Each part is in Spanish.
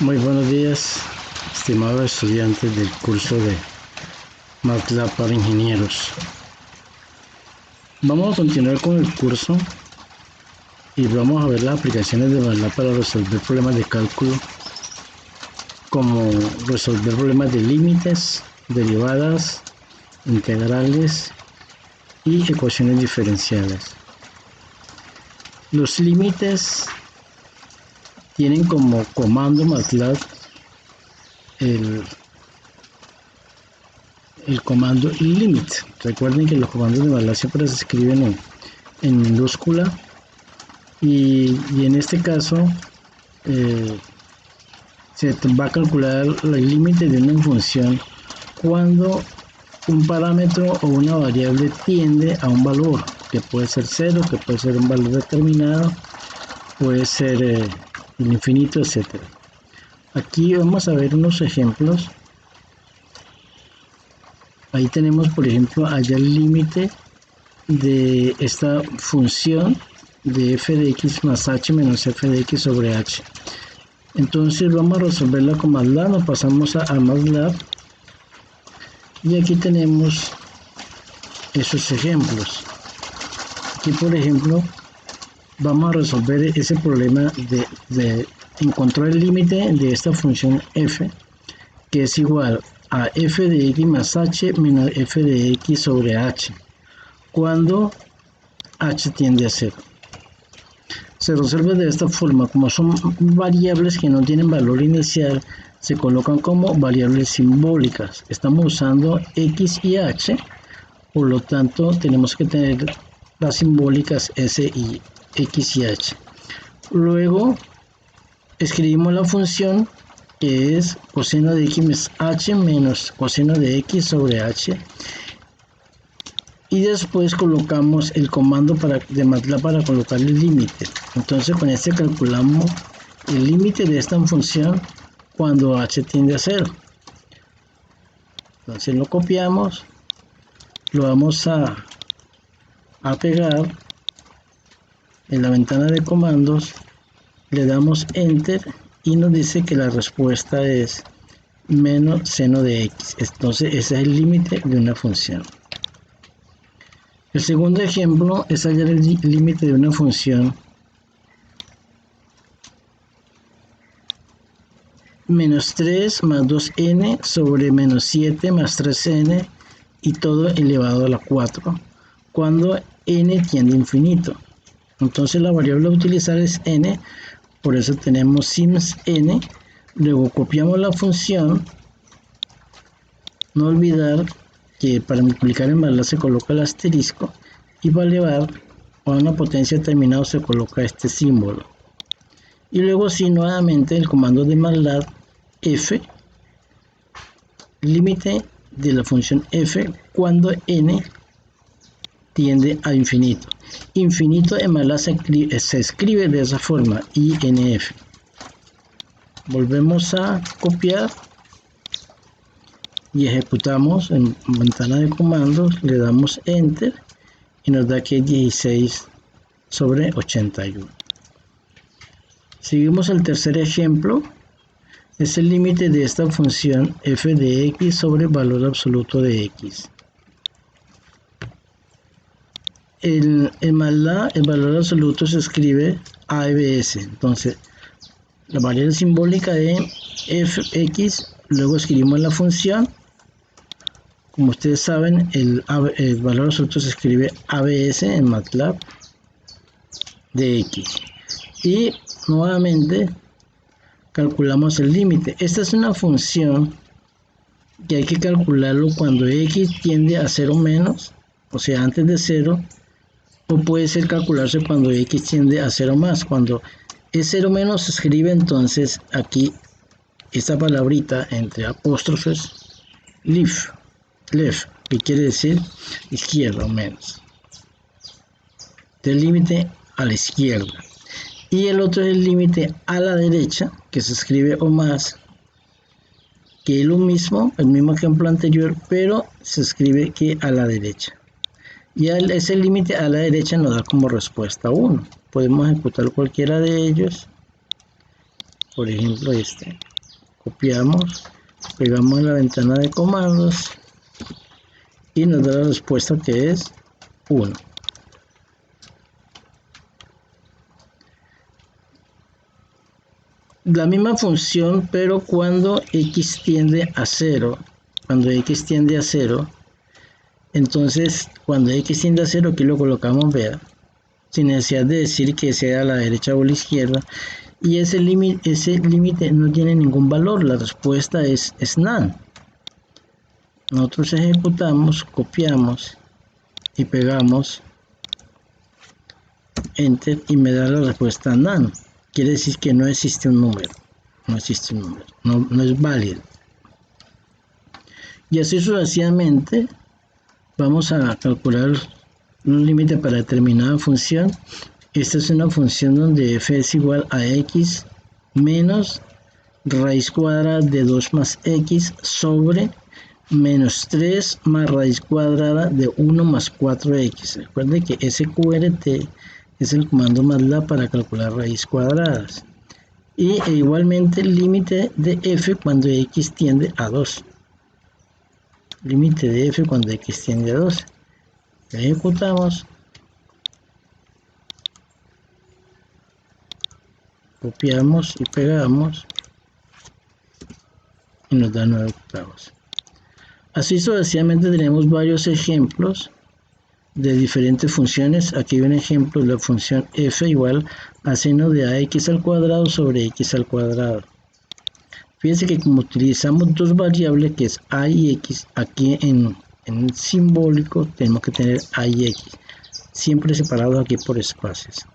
Muy buenos días, estimados estudiantes del curso de MATLAB para ingenieros. Vamos a continuar con el curso y vamos a ver las aplicaciones de MATLAB para resolver problemas de cálculo, como resolver problemas de límites, derivadas, integrales y ecuaciones diferenciales. Los límites tienen como comando MATLAB el comando limit. Recuerden que los comandos de MATLAB siempre se escriben en minúscula y en este caso se va a calcular el límite de una función cuando un parámetro o una variable tiende a un valor, que puede ser 0, que puede ser un valor determinado, puede ser el infinito, etc. Aquí vamos a ver unos ejemplos. Ahí tenemos, por ejemplo, allá el límite de esta función de f de x más h menos f de x sobre h. Entonces vamos a resolverla con MATLAB, nos pasamos a MATLAB y aquí tenemos esos ejemplos. Aquí, por ejemplo, vamos a resolver ese problema de encontrar el límite de esta función f, que es igual a f de x más h menos f de x sobre h, cuando h tiende a 0. Se resuelve de esta forma: como son variables que no tienen valor inicial, se colocan como variables simbólicas. Estamos usando x y h, por lo tanto tenemos que tener las simbólicas s y x y h. Luego escribimos la función, que es coseno de x más h menos coseno de x sobre h, y después colocamos el comando de MATLAB para colocar el límite. Entonces con este calculamos el límite de esta función cuando h tiende a 0. Entonces lo copiamos, lo vamos a pegar en la ventana de comandos, le damos enter y nos dice que la respuesta es menos seno de x. Entonces ese es el límite de una función. El segundo ejemplo es hallar el límite de una función menos 3 más 2n sobre menos 7 más 3n y todo elevado a la 4, cuando n tiende a infinito. Entonces la variable a utilizar es n, por eso tenemos sims n. Luego copiamos la función. No olvidar que para multiplicar en MATLAB se coloca el asterisco y para elevar a una potencia determinada se coloca este símbolo. Y luego sí, nuevamente el comando de MATLAB f, límite de la función f cuando n tiende a infinito. Infinito en MATLAB se escribe de esa forma, INF. Volvemos a copiar y ejecutamos en ventana de comandos, le damos enter y nos da que 16 sobre 81. Seguimos el tercer ejemplo. Es el límite de esta función f de x sobre valor absoluto de x. En MATLAB el valor absoluto se escribe ABS. Entonces la variable simbólica de fx, luego escribimos la función. Como ustedes saben, el valor absoluto se escribe ABS en MATLAB de x. Y nuevamente calculamos el límite. Esta es una función que hay que calcularlo cuando x tiende a 0 menos, o sea, antes de 0, o puede ser calcularse cuando x tiende a 0 más. Cuando es 0 menos se escribe entonces aquí esta palabrita entre apóstrofes left, que quiere decir izquierda o menos, del límite a la izquierda. Y el otro es el límite a la derecha, que se escribe o más, que es lo mismo, el mismo ejemplo anterior, pero se escribe que a la derecha. Y ese límite a la derecha nos da como respuesta 1. Podemos ejecutar cualquiera de ellos, por ejemplo este. Copiamos, pegamos en la ventana de comandos y nos da la respuesta que es 1. La misma función, pero cuando x tiende a 0. Cuando x tiende a 0, entonces cuando x tiende a 0, aquí lo colocamos, vea, sin necesidad de decir que sea a la derecha o a la izquierda, y ese límite no tiene ningún valor, la respuesta es none. Nosotros ejecutamos, copiamos y pegamos, enter, y me da la respuesta none. Quiere decir que no existe un número, no existe un número, no es válido. Y así sucesivamente vamos a calcular un límite para determinada función. Esta es una función donde f es igual a x menos raíz cuadrada de 2 más x sobre menos 3 más raíz cuadrada de 1 más 4x. Recuerden que sqrt es el comando MATLAB para calcular raíz cuadradas. Y igualmente el límite de f cuando x tiende a 2. Límite de f cuando x tiende a 2. Ejecutamos. Copiamos y pegamos. Y nos da 9 octavos. Así sucesivamente tenemos varios ejemplos de diferentes funciones. Aquí hay un ejemplo de la función f igual a seno de ax al cuadrado sobre x al cuadrado. Fíjense que como utilizamos dos variables que es a y x, aquí en el simbólico tenemos que tener a y x, siempre separados aquí por espacios.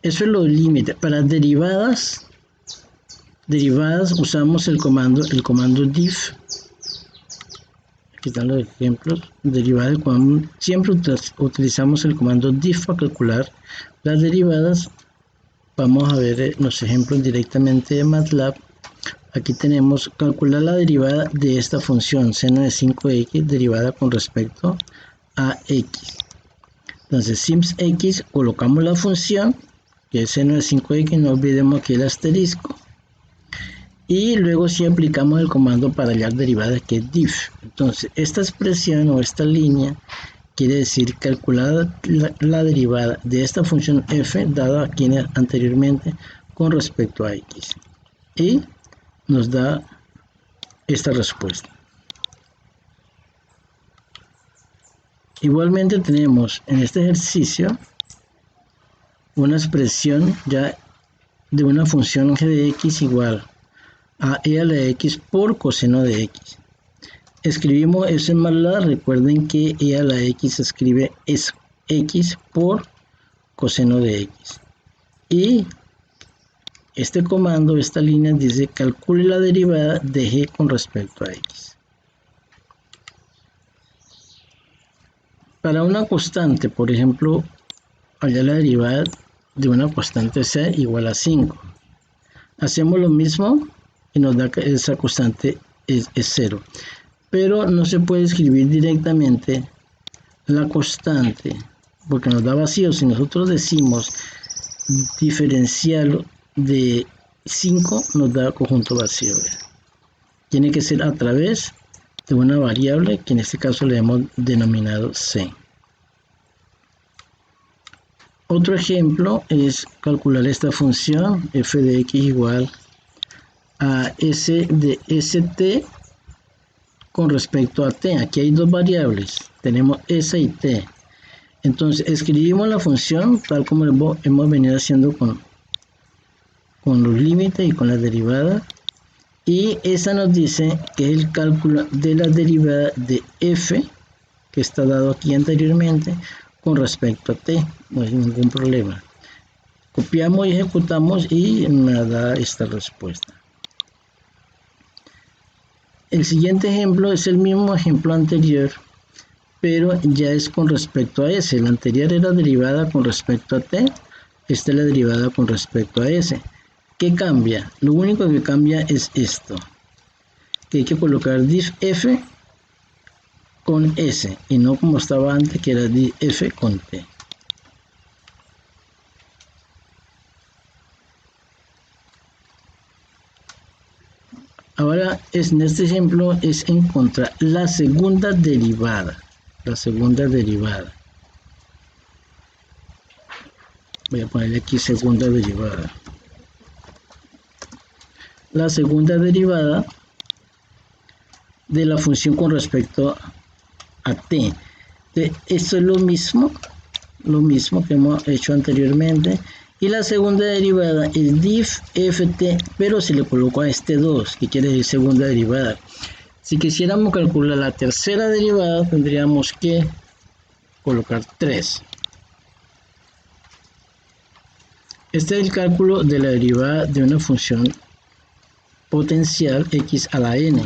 Eso es los límites. Para derivadas usamos el comando diff. Aquí están los ejemplos. Derivadas, siempre utilizamos el comando diff para calcular las derivadas. Vamos a ver los ejemplos directamente de MATLAB. Aquí tenemos calcular la derivada de esta función seno de 5x derivada con respecto a x. Entonces simx, colocamos la función que es seno de 5x, no olvidemos aquí el asterisco, y luego si aplicamos el comando para hallar derivadas que es diff. Entonces esta expresión o esta línea quiere decir calcular la derivada de esta función f dada aquí anteriormente con respecto a x, y nos da esta respuesta. Igualmente tenemos en este ejercicio una expresión ya de una función g de x igual a e a la x por coseno de x. Escribimos eso en MATLAB. Recuerden que e a la x se escribe es x por coseno de x. Y este comando, esta línea dice calcule la derivada de g con respecto a x. Para una constante, por ejemplo, hallar la derivada de una constante c igual a 5. Hacemos lo mismo y nos da que esa constante es 0. Pero no se puede escribir directamente la constante porque nos da vacío. Si nosotros decimos diferencial de 5, nos da conjunto vacío. Tiene que ser a través de una variable que en este caso le hemos denominado c. Otro ejemplo es calcular esta función f de x igual a s de st con respecto a t. Aquí hay dos variables, tenemos s y t. Entonces escribimos la función tal como hemos venido haciendo con los límites y con la derivada, y esa nos dice que es el cálculo de la derivada de f que está dado aquí anteriormente con respecto a t. No hay ningún problema. Copiamos y ejecutamos y me da esta respuesta. El siguiente ejemplo es el mismo ejemplo anterior, pero ya es con respecto a s. La anterior era derivada con respecto a t, esta es la derivada con respecto a s. ¿Qué cambia? Lo único que cambia es esto, que hay que colocar diff f con s y no como estaba antes, que era diff f con t. en este ejemplo es encontrar la segunda derivada. La segunda derivada. Voy a ponerle aquí segunda derivada. La segunda derivada de la función con respecto a t. Esto es lo mismo que hemos hecho anteriormente. Y la segunda derivada es diff ft, pero se le colocó a este 2, que quiere decir segunda derivada. Si quisiéramos calcular la tercera derivada, tendríamos que colocar 3. Este es el cálculo de la derivada de una función potencial x a la n.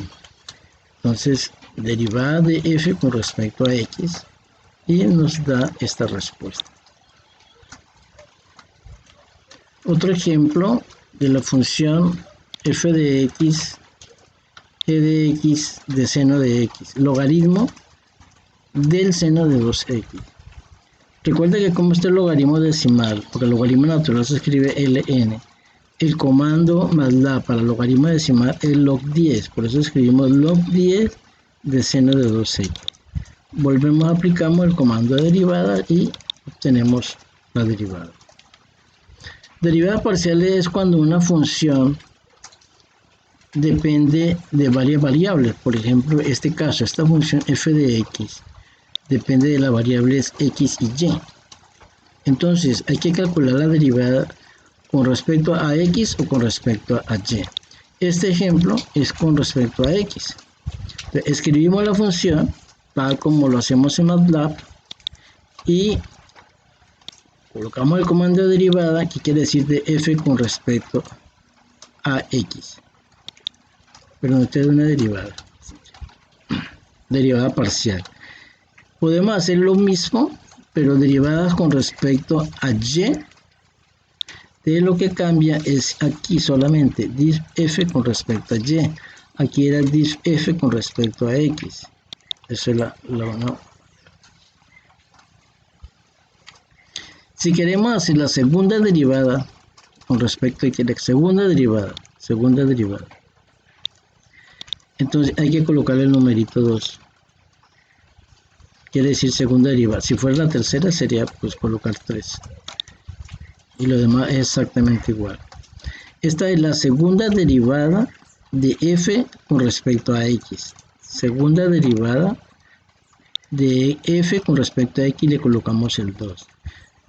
Entonces, derivada de f con respecto a x, y nos da esta respuesta. Otro ejemplo de la función f de x, g de x de seno de x, logaritmo del seno de 2x. Recuerda que como este es logaritmo decimal, porque el logaritmo natural se escribe ln, el comando MATLAB para logaritmo decimal es log10, por eso escribimos log10 de seno de 2x. Volvemos, aplicamos el comando de derivada y obtenemos la derivada. Derivada parcial es cuando una función depende de varias variables. Por ejemplo, en este caso, esta función f de x depende de las variables x y y. Entonces, hay que calcular la derivada con respecto a x o con respecto a y. Este ejemplo es con respecto a x. Entonces, escribimos la función tal como lo hacemos en MATLAB y colocamos el comando de derivada, que quiere decir de f con respecto a x. Pero esta es una derivada parcial. Podemos hacer lo mismo, pero derivadas con respecto a y. De lo que cambia es aquí solamente diff f con respecto a y. Aquí era diff f con respecto a x. Eso es no. Si queremos hacer la segunda derivada con respecto a x, la segunda derivada. Entonces hay que colocar el numerito 2. Quiere decir segunda derivada. Si fuera la tercera sería pues colocar 3. Y lo demás es exactamente igual. Esta es la segunda derivada de f con respecto a x. Segunda derivada de f con respecto a x, le colocamos el 2.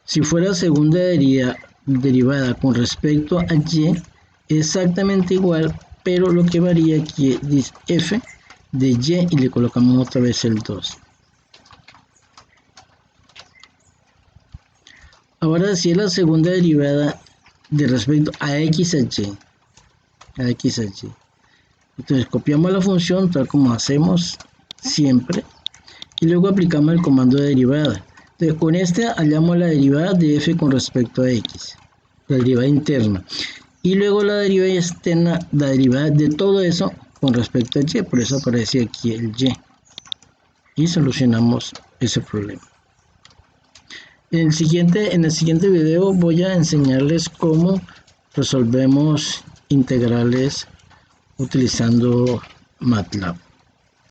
Si fuera segunda derivada con respecto a y, exactamente igual, pero lo que varía aquí es f de y le colocamos otra vez el 2. Ahora, si es la segunda derivada de respecto a x a y, entonces copiamos la función tal como hacemos siempre y luego aplicamos el comando de derivada. Entonces, con este hallamos la derivada de f con respecto a x, la derivada interna, y luego la derivada externa, la derivada de todo eso con respecto a y, por eso aparece aquí el y solucionamos ese problema. En el siguiente video voy a enseñarles cómo resolvemos integrales utilizando MATLAB.